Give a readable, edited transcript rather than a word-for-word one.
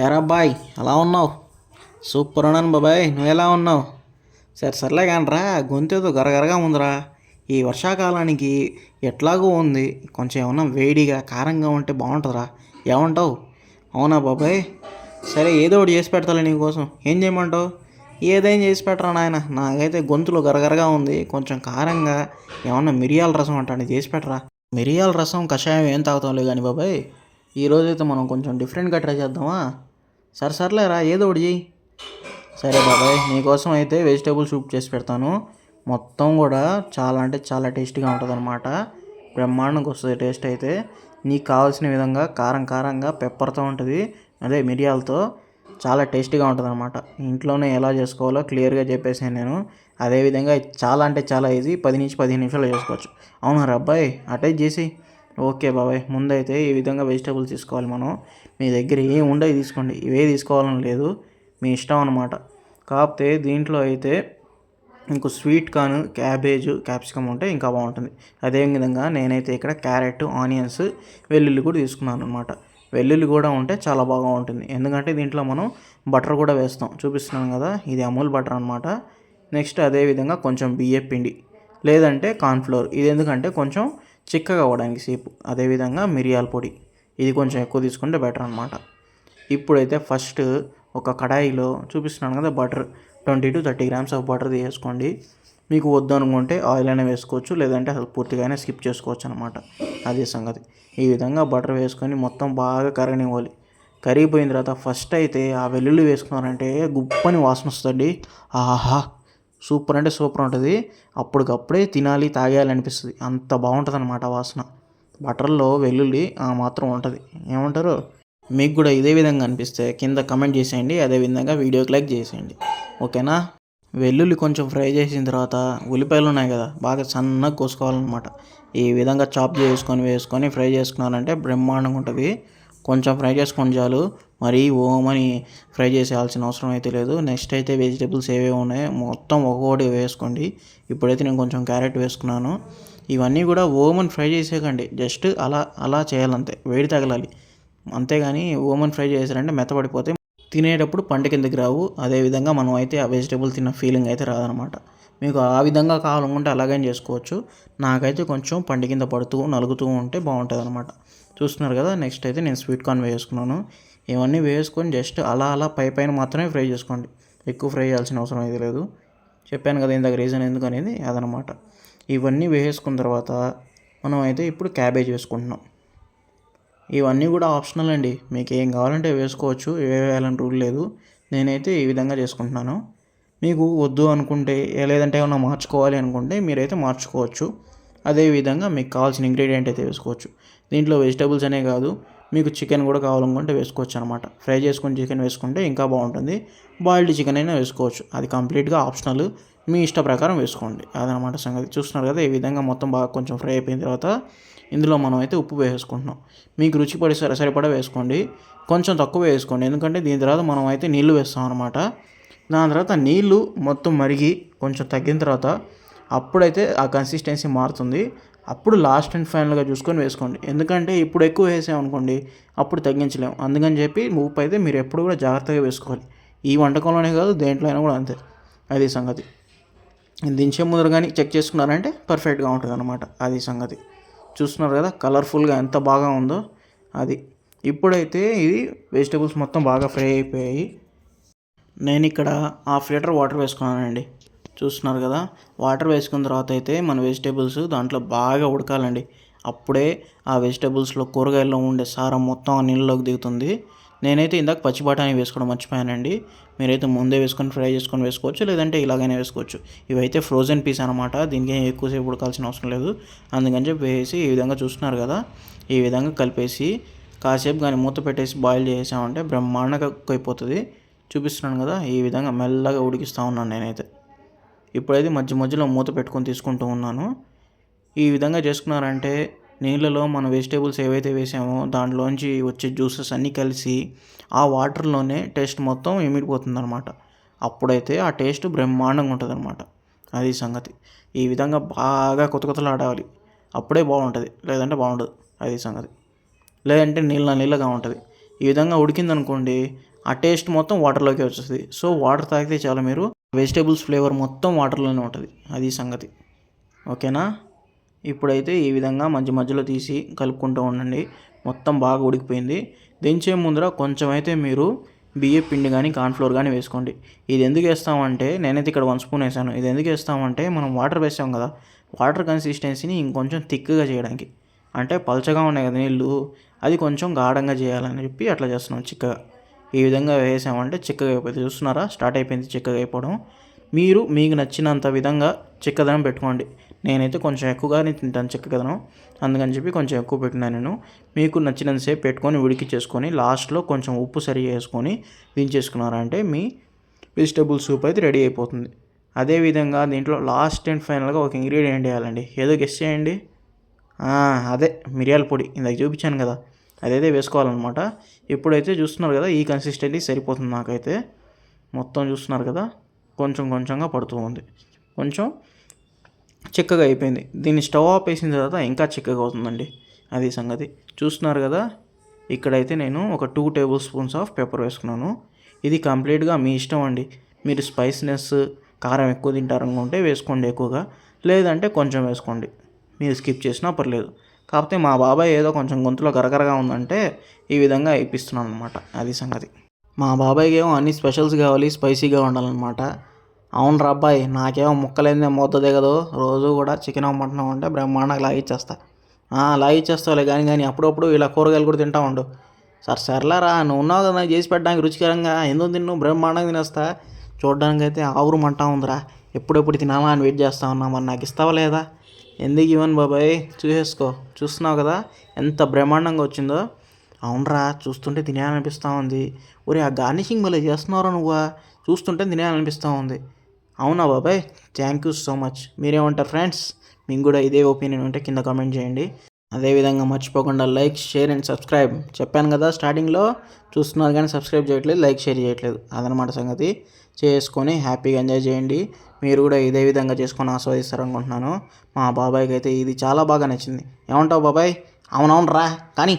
ఏరా బాయ్ ఎలా ఉన్నావు? సూపర్ ఉన్నాను బాబాయ్, నువ్వు ఎలా ఉన్నావు? సర్లే కానరా, గొంతేదో గరగరగా ఉందిరా. ఈ వర్షాకాలానికి ఎట్లాగో ఉంది, కొంచెం ఏమన్నా వేడిగా కారంగా ఉంటే బాగుంటుందిరా. ఏమంటావు? అవునా బాబాయ్? సరే ఏదో ఒకటి చేసి పెడతాలే నీకోసం. ఏం చేయమంటావు? ఏదైనా చేసి పెట్టరా నాయన. నాకైతే గొంతులో గరగరగా ఉంది, కొంచెం కారంగా ఏమన్నా మిరియాల రసం అంటాను చేసి పెట్టరా. మిరియాల రసం కషాయం ఏం తాగుతాంలే కానీ బాబాయ్, ఈరోజైతే మనం కొంచెం డిఫరెంట్గా ట్రై చేద్దామా? సర్లేరా ఏదో ఒకటి చెయ్యి. సరే బాబాయ్, నీకోసం అయితే వెజిటేబుల్ సూప్ చేసి పెడతాను. మొత్తం కూడా చాలా అంటే చాలా టేస్టీగా ఉంటుంది అనమాట. బ్రహ్మాండంగా వస్తుంది టేస్ట్ అయితే. నీకు కావాల్సిన విధంగా కారం కారంగా పెప్పర్తో ఉంటుంది, అదే మిరియాలతో చాలా టేస్టీగా ఉంటుంది అనమాట. ఇంట్లోనే ఎలా చేసుకోవాలో క్లియర్గా చెప్పేసాను నేను. అదేవిధంగా చాలా అంటే చాలా ఈజీ, 10 నుంచి 15 నిమిషాలు చేసుకోవచ్చు. అవునా రా అబ్బాయి, అటే చేసి. ఓకే బాబాయ్, ముందైతే ఈ విధంగా వెజిటేబుల్స్ తీసుకోవాలి మనం. మీ దగ్గర ఏం ఉండవు తీసుకోండి, ఇవే తీసుకోవాలని లేదు, మీ ఇష్టం అనమాట. కాకపోతే దీంట్లో అయితే ఇంకో స్వీట్ కార్న్, క్యాబేజ్, క్యాప్సికమ్ ఉంటే ఇంకా బాగుంటుంది. అదేవిధంగా నేనైతే ఇక్కడ క్యారెట్, ఆనియన్స్, వెల్లుల్లి కూడా తీసుకున్నాను అనమాట. వెల్లుల్లి కూడా ఉంటే చాలా బాగా ఉంటుంది, ఎందుకంటే దీంట్లో మనం బటర్ కూడా వేస్తాం. చూపిస్తున్నాను కదా, ఇది అమూల్ బటర్ అనమాట. నెక్స్ట్ అదేవిధంగా కొంచెం బియ్యం పిండి లేదంటే కార్న్ఫ్లోర్, ఇది ఎందుకంటే కొంచెం చిక్కగా అవ్వడానికి సేపు. అదేవిధంగా మిరియాల పొడి, ఇది కొంచెం ఎక్కువ తీసుకుంటే బెటర్ అనమాట. ఇప్పుడైతే ఫస్ట్ ఒక కడాయిలో చూపిస్తున్నాను కదా butter, 20 to 30 grams of butter తీసుకోండి. మీకు వద్దు అనుకుంటే ఆయిల్ అయినా వేసుకోవచ్చు, లేదంటే అసలు పూర్తిగానే స్కిప్ చేసుకోవచ్చు అనమాట. అదే సంగతి. ఈ విధంగా బటర్ వేసుకొని మొత్తం బాగా కరగనివ్వాలి. కరిగిపోయిన తర్వాత ఫస్ట్ అయితే ఆ వెల్లుల్లి వేసుకున్నారంటే గుప్పని వాసన వస్తుంది. ఆహా, సూపర్ అంటే సూపర్ ఉంటుంది. అప్పటికప్పుడే తినాలి, తాగేయాలి అనిపిస్తుంది, అంత బాగుంటుంది అనమాట వాసన. బటర్లో వెల్లుల్లి ఆ మాత్రం ఉంటుంది. ఏమంటారు? మీకు కూడా ఇదే విధంగా అనిపిస్తే కింద కమెంట్ చేసేయండి, అదేవిధంగా వీడియోకి లైక్ చేసేయండి. ఓకేనా? వెల్లుల్లి కొంచెం ఫ్రై చేసిన తర్వాత ఉల్లిపాయలు ఉన్నాయి కదా, బాగా సన్నగా కోసుకోవాలన్నమాట. ఈ విధంగా చాప్ వేసుకొని ఫ్రై చేసుకున్నారంటే బ్రహ్మాండంగా ఉంటుంది. కొంచెం ఫ్రై చేసుకొని చాలు, మరీ ఓమని ఫ్రై చేసేయాల్సిన అవసరం అయితే లేదు. నెక్స్ట్ అయితే వెజిటేబుల్స్ ఏవేవి ఉన్నాయో మొత్తం ఒక్కొక్కటి వేసుకోండి. ఇప్పుడైతే నేను కొంచెం క్యారెట్ వేసుకున్నాను. ఇవన్నీ కూడా ఓమని ఫ్రై చేసేయకండి, జస్ట్ అలా అలా చేయాలంతే, వేడి తగలాలి. అంతేగాని ఓమన్ ఫ్రై చేశారంటే మెత్తబడిపోతే తినేటప్పుడు పంట కిందకి రావు. అదేవిధంగా మనం అయితే ఆ వెజిటేబుల్ తిన్న ఫీలింగ్ అయితే రాదనమాట. మీకు ఆ విధంగా కావాలనుకుంటే అలాగైనా చేసుకోవచ్చు. నాకైతే కొంచెం పంట కింద పడుతూ నలుగుతూ ఉంటే బాగుంటుంది అనమాట. చూస్తున్నారు కదా, నెక్స్ట్ అయితే నేను స్వీట్ కార్న్ వేసుకున్నాను. ఇవన్నీ వేసుకొని జస్ట్ అలా అలా పైన మాత్రమే ఫ్రై చేసుకోండి, ఎక్కువ ఫ్రై చేయాల్సిన అవసరం అయితే లేదు. చెప్పాను కదా ఇందాక రీజన్ ఎందుకు అనేది, అదనమాట. ఇవన్నీ వేసుకున్న తర్వాత మనం అయితే ఇప్పుడు క్యాబేజ్ వేసుకుంటున్నాం. ఇవన్నీ కూడా ఆప్షనల్ అండి, మీకు ఏం కావాలంటే వేసుకోవచ్చు, ఏ వేయాలని రూల్ లేదు. నేనైతే ఈ విధంగా చేసుకుంటున్నాను. మీకు వద్దు అనుకుంటే లేదంటే ఏమైనా మార్చుకోవాలి అనుకుంటే మీరైతే మార్చుకోవచ్చు. అదేవిధంగా మీకు కావాల్సిన ఇంగ్రీడియంట్ అయితే వేసుకోవచ్చు. దీంట్లో వెజిటేబుల్స్ అనే కాదు, మీకు చికెన్ కూడా కావాలనుకుంటే వేసుకోవచ్చు అనమాట. ఫ్రై చేసుకుని చికెన్ వేసుకుంటే ఇంకా బాగుంటుంది. బాయిల్డ్ చికెన్ అయినా వేసుకోవచ్చు, అది కంప్లీట్గా ఆప్షనల్, మీ ఇష్ట ప్రకారం వేసుకోండి. అదనమాట సంగతి. చూస్తున్నారు కదా, ఈ విధంగా మొత్తం బాగా కొంచెం ఫ్రై అయిపోయిన తర్వాత ఇందులో మనం అయితే ఉప్పు వేసుకుంటున్నాం. మీకు రుచి పడి సరిపడా వేసుకోండి, కొంచెం తక్కువ వేసుకోండి, ఎందుకంటే దీని తర్వాత మనం అయితే నీళ్లు వేస్తాం అనమాట. దాని తర్వాత నీళ్లు మొత్తం మరిగి కొంచెం తగ్గిన తర్వాత అప్పుడైతే ఆ కన్సిస్టెన్సీ మారుతుంది. అప్పుడు లాస్ట్ అండ్ ఫైనల్గా చూసుకొని వేసుకోండి, ఎందుకంటే ఇప్పుడు ఎక్కువ వేసామనుకోండి అప్పుడు తగ్గించలేము. అందుకని చెప్పి ఉప్పు అయితే మీరు ఎప్పుడు కూడా జాగ్రత్తగా వేసుకోవాలి. ఈ వంటకంలోనే కాదు, దేంట్లో అయినా కూడా అంతే. అది సంగతి. దించే ముందర కానీ చెక్ చేసుకున్నారంటే పర్ఫెక్ట్గా ఉంటుంది అనమాట. అది సంగతి. చూస్తున్నారు కదా కలర్ఫుల్గా ఎంత బాగా ఉందో అది. ఇప్పుడైతే ఇది వెజిటేబుల్స్ మొత్తం బాగా ఫ్రై అయిపోయాయి. నేను ఇక్కడ 1/2 లీటర్ వాటర్ వేసుకున్నానండి. చూస్తున్నారు కదా, వాటర్ వేసుకున్న తర్వాత అయితే మన వెజిటేబుల్స్ దాంట్లో బాగా ఉడకాలండి. అప్పుడే ఆ వెజిటేబుల్స్లో కూరగాయల్లో ఉండే సారం మొత్తం ఆ నీళ్ళలోకి దిగుతుంది. నేనైతే ఇందాక పచ్చి బఠానీ వేసుకోవడం మర్చిపోయానండి. మీరైతే ముందే వేసుకొని ఫ్రై చేసుకొని వేసుకోవచ్చు, లేదంటే ఇలాగైనా వేసుకోవచ్చు. ఇవైతే ఫ్రోజన్ పీస్ అనమాట, దీనికి ఎక్కువసేపు ఉడకాల్సిన అవసరం లేదు. అందుకని చెప్పి వేసి ఈ విధంగా చూస్తున్నారు కదా, ఈ విధంగా కలిపేసి కాసేపు కానీ మూత పెట్టేసి బాయిల్ చేసామంటే బ్రహ్మాండంగా కుక్ అయిపోతుంది. చూపిస్తున్నాను కదా, ఈ విధంగా మెల్లగా ఉడికిస్తూ ఉన్నాను నేనైతే. ఇప్పుడైతే మధ్య మధ్యలో మూత పెట్టుకొని తీసుకుంటూ ఉన్నాను. ఈ విధంగా చేసుకున్నారంటే నీళ్ళలో మన వెజిటేబుల్స్ ఏవైతే వేసామో దాంట్లోంచి వచ్చే జ్యూసెస్ అన్నీ కలిసి ఆ వాటర్లోనే టేస్ట్ మొత్తం ఇమిడిపోతుంది అనమాట. అప్పుడైతే ఆ టేస్ట్ బ్రహ్మాండంగా ఉంటుంది అనమాట. అది సంగతి. ఈ విధంగా బాగా అప్పుడే బాగుంటుంది, లేదంటే బాగుండదు. అది సంగతి. లేదంటే నీళ్ళగా ఉంటుంది. ఈ విధంగా ఉడికిందనుకోండి ఆ టేస్ట్ మొత్తం వాటర్లోకి వచ్చేస్తుంది. సో వాటర్ తాగితే చాలు మీరు వెజిటేబుల్స్ ఫ్లేవర్ మొత్తం వాటర్లోనే ఉంటుంది. అది సంగతి. ఓకేనా? ఇప్పుడైతే ఈ విధంగా మధ్య మధ్యలో తీసి కలుపుకుంటూ ఉండండి. మొత్తం బాగా ఉడికిపోయింది. దించే ముందర కొంచెం అయితే మీరు బియ్యం పిండి కానీ కార్న్‌ఫ్లోర్ కానీ వేసుకోండి. ఇది ఎందుకు వేస్తామంటే నేనైతే ఇక్కడ 1 స్పూన్ వేసాను. ఇది ఎందుకు వేస్తామంటే మనం వాటర్ వేసాం కదా, వాటర్ కన్సిస్టెన్సీని ఇంకొంచెం థిక్‌గా చేయడానికి. అంటే పలచగా ఉన్నాయి కదా నీళ్ళు, అది కొంచెం గాఢంగా చేయాలని చెప్పి అట్లా చేస్తున్నాం చిక్కగా. ఈ విధంగా వేసామంటే చిక్కగా అయిపోతుంది. చూస్తున్నారా, స్టార్ట్ అయిపోయింది చిక్కగా అయిపోవడం. మీరు మీకు నచ్చినంత విధంగా చిక్కదనం పెట్టుకోండి. నేనైతే కొంచెం ఎక్కువగానే తింటాను చిక్కదనం, అందుకని చెప్పి కొంచెం ఎక్కువ పెట్టినాను నేను. మీకు నచ్చినంతసేపు పెట్టుకొని ఉడికిచ్చేసుకొని లాస్ట్లో కొంచెం ఉప్పు సరి చేసుకొని దించేసుకున్నారంటే మీ వెజిటబుల్ సూప్ అయితే రెడీ అయిపోతుంది. అదేవిధంగా దీంట్లో లాస్ట్ అండ్ ఫైనల్గా ఒక ఇంగ్రీడియంట్ వేయాలండి. ఏదో గెస్ చేయండి. అదే మిరియాల పొడి, ఇందాక చూపించాను కదా, అదైతే వేసుకోవాలన్నమాట. ఇప్పుడైతే చూస్తున్నారు కదా, ఈ కన్సిస్టెన్సీ సరిపోతుంది నాకైతే. మొత్తం చూస్తున్నారు కదా, కొంచెం కొంచెంగా పడుతూ ఉంది. కొంచెం చిక్కగా అయిపోయింది. దీన్ని స్టవ్ ఆఫ్ వేసిన తర్వాత ఇంకా చిక్కగా అవుతుందండి. అది సంగతి. చూస్తున్నారు కదా, ఇక్కడైతే నేను ఒక 2 టేబుల్ స్పూన్స్ ఆఫ్ పెప్పర్ వేసుకున్నాను. ఇది కంప్లీట్గా మీ ఇష్టం అండి. మీరు స్పైసీనెస్ కారం ఎక్కువ తింటారనుకుంటే వేసుకోండి ఎక్కువగా, లేదంటే కొంచెం వేసుకోండి. మీరు స్కిప్ చేసినా పర్లేదు. కాకపోతే మా బాబాయ్ ఏదో కొంచెం గొంతులో గరగరగా ఉందంటే ఈ విధంగా వేయిస్తున్నాను అనమాట. అది సంగతి. మా బాబాయ్కి ఏమో అన్ని స్పెషల్స్ కావాలి, స్పైసీగా ఉండాలన్నమాట. అవును అబ్బాయి, నాకేమో ముక్కలేందే మూత దిగదు. రోజు కూడా చికెన్ మటన్ అంటే బ్రహ్మాండంగా లాగిచ్చేస్తా. లాగిచ్చేస్తావులే కానీ అప్పుడప్పుడు ఇలా కూరగాయలు కూడా తింటా ఉండు. సర్లేరా, నువ్వు ఉన్నావు కదా చేసి పెట్టడానికి రుచికరంగా, ఎందుకు తిన్ను బ్రహ్మాండంగా తినేస్తా. చూడ్డానికి అయితే ఆవురు మంటా ఉందిరా. ఎప్పుడెప్పుడు తినాలా అని వెయిట్ చేస్తా ఉన్నా. మరి నాకు ఇస్తావా లేదా? ఎందుకు ఇవ్వను బాబాయ్, చూసేసుకో. చూస్తున్నావు కదా ఎంత బ్రహ్మాండంగా వచ్చిందో. అవునరా, చూస్తుంటే తినేయాలనిపిస్తూ ఉంది. ఒరే, ఆ గార్నిషింగ్ భలే చేస్తున్నారా నువ్వు, చూస్తుంటే తినేయాలనిపిస్తూ ఉంది. అవునా బాబాయ్, థ్యాంక్ యూ సో మచ్. మీరేమంటారు ఫ్రెండ్స్? మీకు కూడా ఇదే ఒపీనియన్ ఉంటే కింద కామెంట్ చేయండి. అదేవిధంగా మర్చిపోకుండా లైక్, షేర్ అండ్ సబ్స్క్రైబ్. చెప్పాను కదా స్టార్టింగ్లో, చూస్తున్నారు కానీ సబ్స్క్రైబ్ చేయట్లేదు, లైక్ షేర్ చేయట్లేదు. అదనమాట సంగతి. చేసుకొని హ్యాపీగా ఎంజాయ్ చేయండి. మీరు కూడా ఇదే విధంగా చేసుకొని ఆస్వాదిస్తారనుకుంటున్నాను. మా బాబాయ్కి అయితే ఇది చాలా బాగా నచ్చింది. ఏమంటావు బాబాయ్? అవునవును రా కానీ